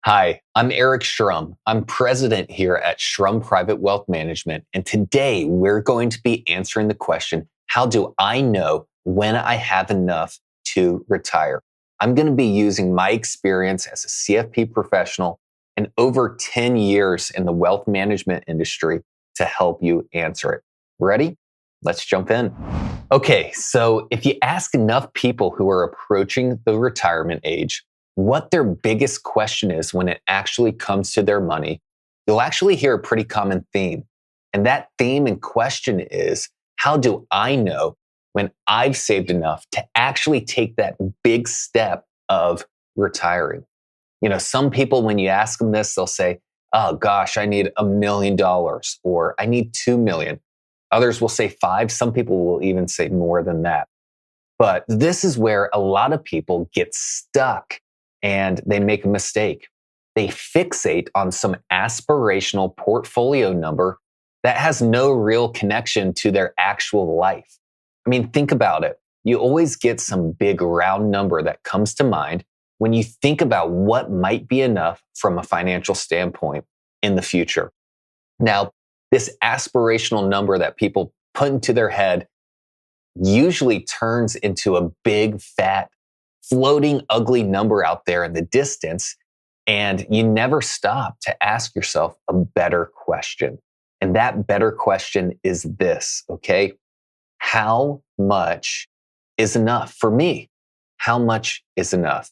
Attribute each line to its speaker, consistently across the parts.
Speaker 1: Hi, I'm Eric Schrum. I'm president here at Schrum Private Wealth Management. And today we're going to be answering the question, how do I know when I have enough to retire? I'm going to be using my experience as a CFP professional and over 10 years in the wealth management industry to help you answer it. Ready? Let's jump in. Okay, so if you ask enough people who are approaching the retirement age, what their biggest question is when it actually comes to their money, you'll actually hear a pretty common theme. And that theme and question is, how do I know when I've saved enough to actually take that big step of retiring? You know, some people, when you ask them this, they'll say, oh gosh, I need $1 million or I need 2 million. Others will say 5. Some people will even say more than that. But this is where a lot of people get stuck and they make a mistake. They fixate on some aspirational portfolio number that has no real connection to their actual life. I mean, think about it. You always get some big round number that comes to mind when you think about what might be enough from a financial standpoint in the future. Now, this aspirational number that people put into their head usually turns into a big, fat, floating, ugly number out there in the distance. And you never stop to ask yourself a better question. And that better question is this, okay? How much is enough for me? How much is enough?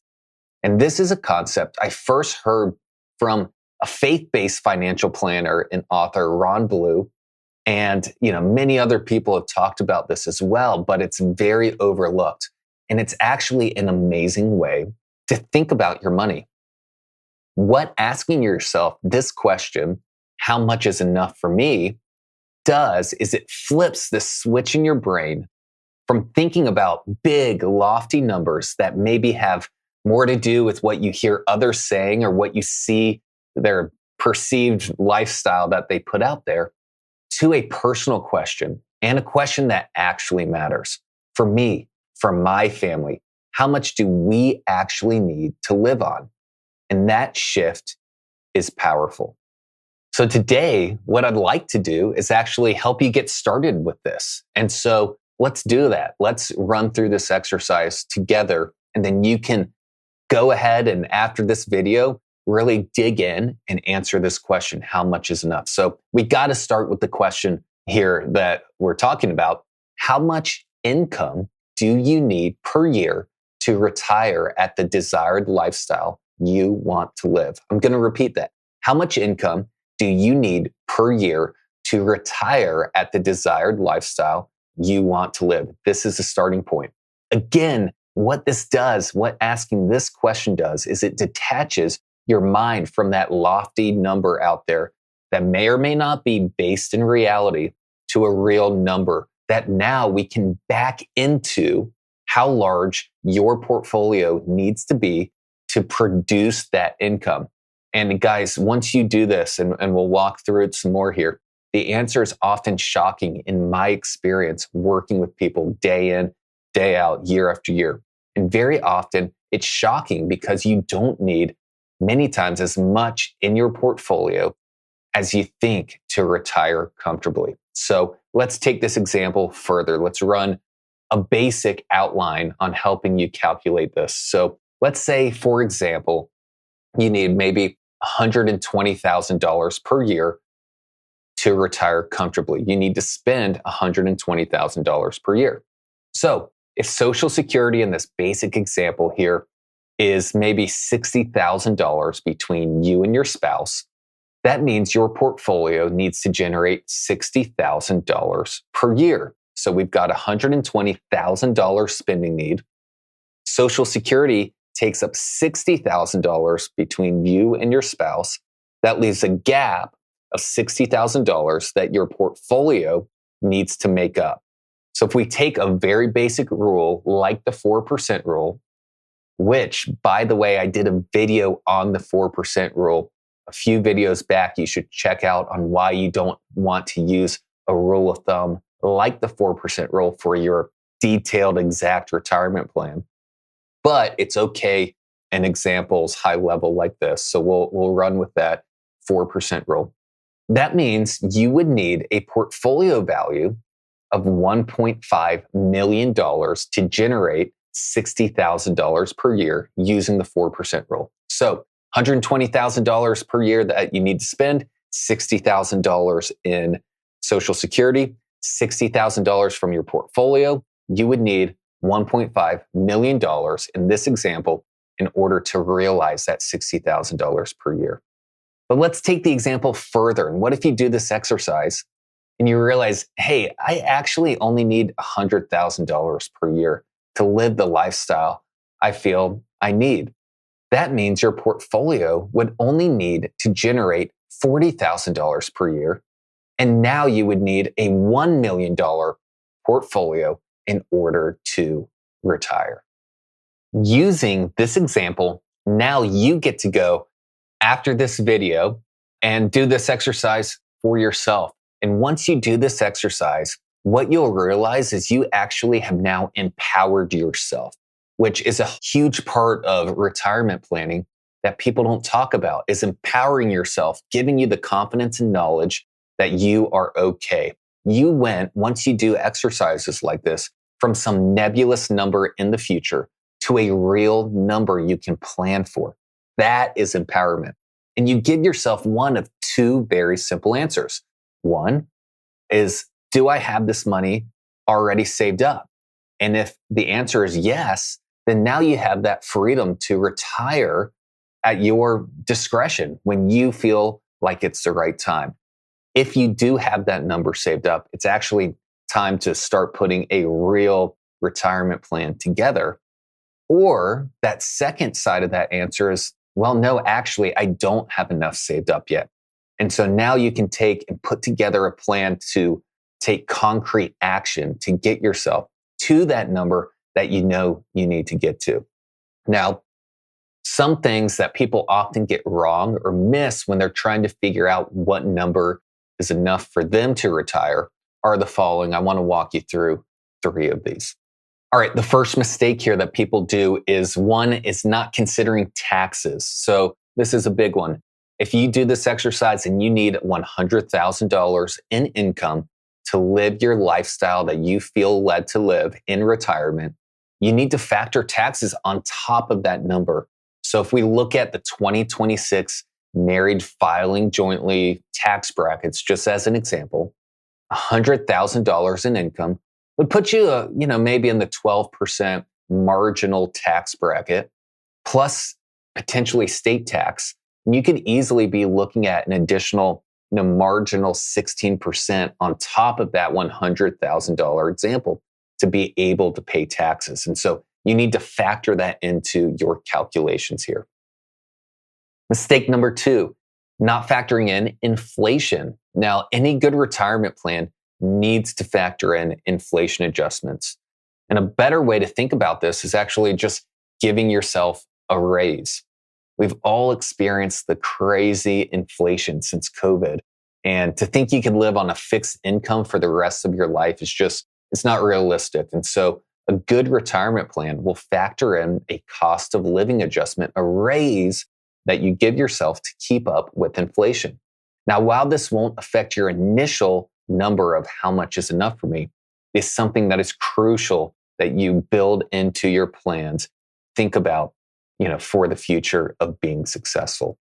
Speaker 1: And this is a concept I first heard from a faith-based financial planner and author, Ron Blue. And, many other people have talked about this as well, but it's very overlooked. And it's actually an amazing way to think about your money. What asking yourself this question, how much is enough for me, does is it flips the switch in your brain from thinking about big, lofty numbers that maybe have more to do with what you hear others saying or what you see their perceived lifestyle that they put out there, to a personal question and a question that actually matters. For me, for my family, how much do we actually need to live on? And that shift is powerful. So today, what I'd like to do is actually help you get started with this. And so let's do that. Let's run through this exercise together. And then you can go ahead and after this video, really dig in and answer this question, how much is enough? So we got to start with the question here that we're talking about. How much income do you need per year to retire at the desired lifestyle you want to live? I'm going to repeat that. How much income do you need per year to retire at the desired lifestyle you want to live? This is the starting point. Again, what this does, what asking this question does, is it detaches your mind from that lofty number out there that may or may not be based in reality to a real number that now we can back into how large your portfolio needs to be to produce that income. And guys, once you do this, and we'll walk through it some more here, the answer is often shocking in my experience working with people day in, day out, year after year. And very often it's shocking because you don't need many times as much in your portfolio as you think to retire comfortably. So let's take this example further. Let's run a basic outline on helping you calculate this. So let's say, for example, you need maybe $120,000 per year to retire comfortably. You need to spend $120,000 per year. So if Social Security in this basic example here is maybe $60,000 between you and your spouse, that means your portfolio needs to generate $60,000 per year. So we've got $120,000 spending need. Social Security takes up $60,000 between you and your spouse. That leaves a gap of $60,000 that your portfolio needs to make up. So if we take a very basic rule like the 4% rule, which, by the way, I did a video on the 4% rule a few videos back, you should check out on why you don't want to use a rule of thumb like the 4% rule for your detailed, exact retirement plan. But it's okay an example's high level like this. So we'll run with that 4% rule. That means you would need a portfolio value of $1.5 million to generate $60,000 per year using the 4% rule. So $120,000 per year that you need to spend, $60,000 in Social Security, $60,000 from your portfolio. You would need $1.5 million in this example in order to realize that $60,000 per year. But let's take the example further. And what if you do this exercise and you realize, hey, I actually only need $100,000 per year to live the lifestyle I feel I need. That means your portfolio would only need to generate $40,000 per year. And now you would need a $1 million portfolio in order to retire. Using this example, now you get to go after this video and do this exercise for yourself. And once you do this exercise, what you'll realize is you actually have now empowered yourself, which is a huge part of retirement planning that people don't talk about, is empowering yourself, giving you the confidence and knowledge that you are okay. You went, once you do exercises like this, from some nebulous number in the future to a real number you can plan for. That is empowerment. And you give yourself one of two very simple answers. One is, do I have this money already saved up? And if the answer is yes, then now you have that freedom to retire at your discretion when you feel like it's the right time. If you do have that number saved up, it's actually time to start putting a real retirement plan together. Or that second side of that answer is, well, no, actually, I don't have enough saved up yet. And so now you can take and put together a plan to take concrete action to get yourself to that number that you know you need to get to. Now, some things that people often get wrong or miss when they're trying to figure out what number is enough for them to retire are the following. I want to walk you through 3 of these. All right, the first mistake here that people do is one is not considering taxes. So this is a big one. If you do this exercise and you need $100,000 in income to live your lifestyle that you feel led to live in retirement, you need to factor taxes on top of that number. So if we look at the 2026 married filing jointly tax brackets, just as an example, $100,000 in income would put you, maybe in the 12% marginal tax bracket, plus potentially state tax. And you could easily be looking at an additional, marginal 16% on top of that $100,000 example to be able to pay taxes. And so you need to factor that into your calculations here. Mistake number 2, not factoring in inflation. Now, any good retirement plan needs to factor in inflation adjustments. And a better way to think about this is actually just giving yourself a raise. We've all experienced the crazy inflation since COVID. And to think you can live on a fixed income for the rest of your life is just, it's not realistic. And so a good retirement plan will factor in a cost of living adjustment, a raise that you give yourself to keep up with inflation. Now, while this won't affect your initial number of how much is enough for me, is something that is crucial that you build into your plans. Think about, for the future of being successful.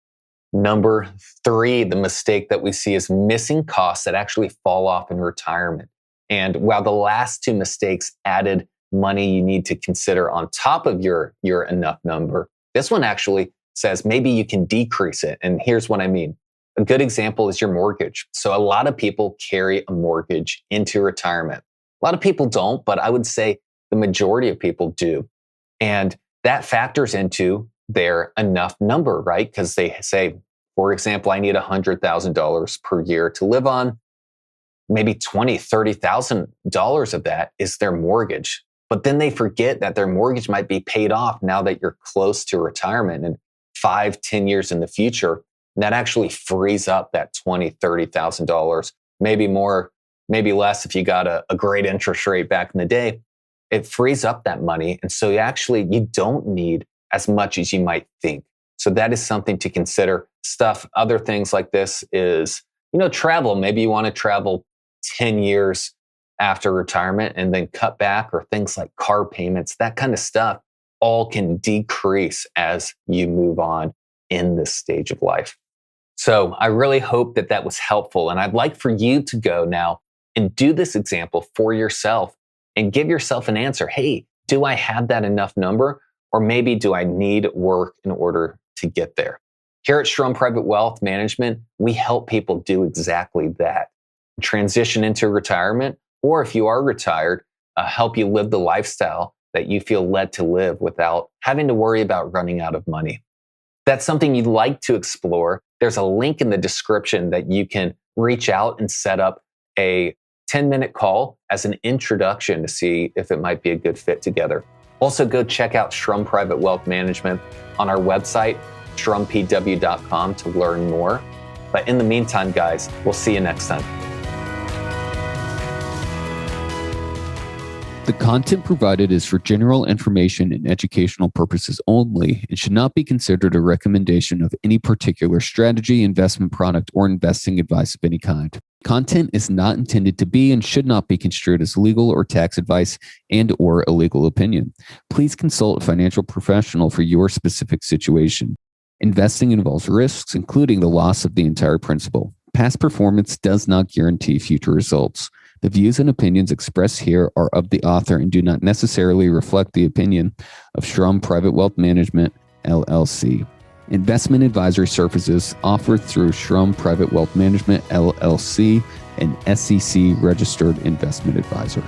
Speaker 1: Number 3, the mistake that we see is missing costs that actually fall off in retirement. And while the last 2 mistakes added money you need to consider on top of your enough number, this one actually says maybe you can decrease it. And here's what I mean. A good example is your mortgage. So a lot of people carry a mortgage into retirement. A lot of people don't, but I would say the majority of people do. And that factors into their enough number, right? Because they say, for example, I need $100,000 per year to live on. Maybe $20,000, $30,000 of that is their mortgage. But then they forget that their mortgage might be paid off now that you're close to retirement and 5-10 years in the future. And that actually frees up that $20,000, $30,000, maybe more, maybe less if you got a great interest rate back in the day. It frees up that money. And so you don't need as much as you might think. So that is something to consider. Other things like this is, travel. Maybe you want to travel 10 years after retirement and then cut back, or things like car payments, that kind of stuff all can decrease as you move on in this stage of life. So I really hope that that was helpful. And I'd like for you to go now and do this example for yourself and give yourself an answer. Hey, do I have that enough number? Or maybe do I need work in order to get there? Here at Strum Private Wealth Management, we help people do exactly that. Transition into retirement, or if you are retired, help you live the lifestyle that you feel led to live without having to worry about running out of money. If that's something you'd like to explore, there's a link in the description that you can reach out and set up a 10-minute call as an introduction to see if it might be a good fit together. Also, go check out Strum Private Wealth Management on our website, strumpw.com, to learn more. But in the meantime, guys, we'll see you next time.
Speaker 2: The content provided is for general information and educational purposes only and should not be considered a recommendation of any particular strategy, investment product, or investing advice of any kind. Content is not intended to be and should not be construed as legal or tax advice and/or a legal opinion. Please consult a financial professional for your specific situation. Investing involves risks, including the loss of the entire principal. Past performance does not guarantee future results. The views and opinions expressed here are of the author and do not necessarily reflect the opinion of Strum Private Wealth Management, LLC. Investment advisory services offered through Strum Private Wealth Management, LLC, an SEC-registered investment advisor.